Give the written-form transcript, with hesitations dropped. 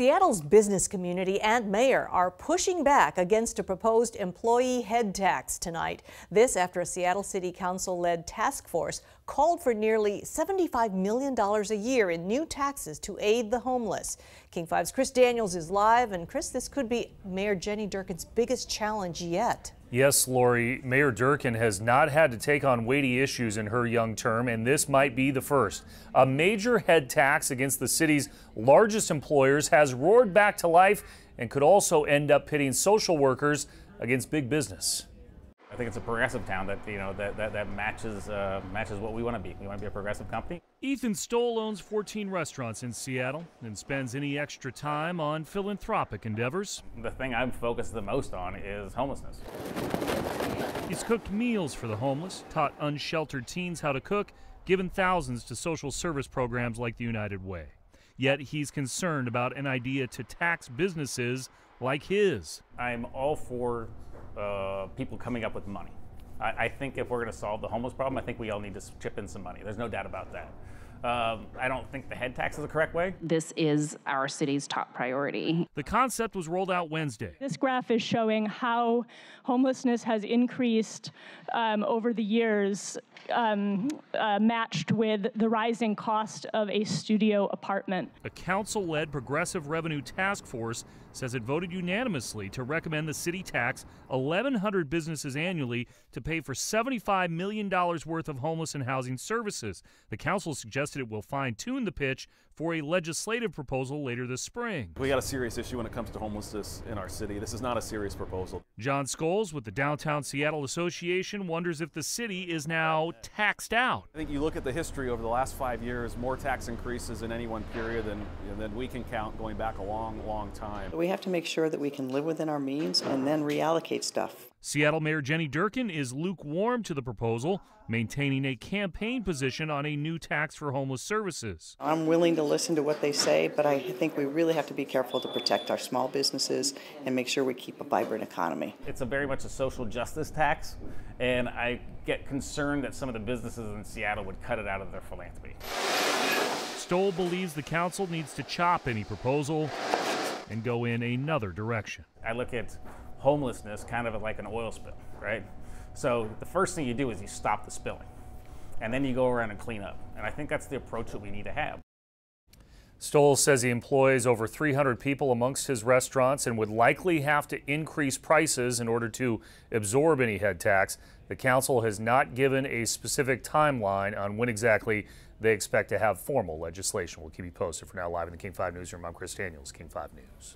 Seattle's business community and mayor are pushing back against a proposed employee head tax tonight. This after a Seattle City Council-led task force called for nearly $75 million a year in new taxes to aid the homeless. King 5's Chris Daniels is live. And Chris, this could be Mayor Jenny Durkin's biggest challenge yet. Yes, Lori, Mayor Durkin has not had to take on weighty issues in her young term, and this might be the first. A major head tax against the city's largest employers has roared back to life and could also end up pitting social workers against big business. I think it's a progressive town that that matches what we want to be. We want to be a progressive company. Ethan Stoll owns 14 restaurants in Seattle and spends any extra time on philanthropic endeavors. The thing I'm focused the most on is homelessness. He's cooked meals for the homeless, taught unsheltered teens how to cook, given thousands to social service programs like the United Way. Yet he's concerned about an idea to tax businesses like his. I'm all for people coming up with money. I think if we're going to solve the homeless problem, I think we all need to chip in some money. There's no doubt about that. I don't think the head tax is the correct way. This is our city's top priority. The concept was rolled out Wednesday. This graph is showing how homelessness has increased over the years, matched with the rising cost of a studio apartment. A council-led progressive revenue task force says it voted unanimously to recommend the city tax 1,100 businesses annually to pay for $75 million worth of homeless and housing services. The council suggested it will fine-tune the pitch for a legislative proposal later this spring. We got a serious issue when it comes to homelessness in our city. This is not a serious proposal. John Scholes with the Downtown Seattle Association wonders if the city is now taxed out. I think you look at the history over the last 5 years, more tax increases in any one period than we can count going back a long, long time. We have to make sure that we can live within our means and then reallocate stuff. Seattle Mayor Jenny Durkin is lukewarm to the proposal, maintaining a campaign position on a new tax for homeless services. I'm willing to listen to what they say, but I think we really have to be careful to protect our small businesses and make sure we keep a vibrant economy. It's very much a social justice tax, and I get concerned that some of the businesses in Seattle would cut it out of their philanthropy. Stoll believes the council needs to chop any proposal and go in another direction. I look at homelessness kind of like an oil spill, right? So the first thing you do is you stop the spilling, and then you go around and clean up. And I think that's the approach that we need to have. Stoll says he employs over 300 people amongst his restaurants and would likely have to increase prices in order to absorb any head tax. The council has not given a specific timeline on when exactly they expect to have formal legislation. We'll keep you posted. For now, live in the King 5 newsroom, I'm Chris Daniels, King 5 News.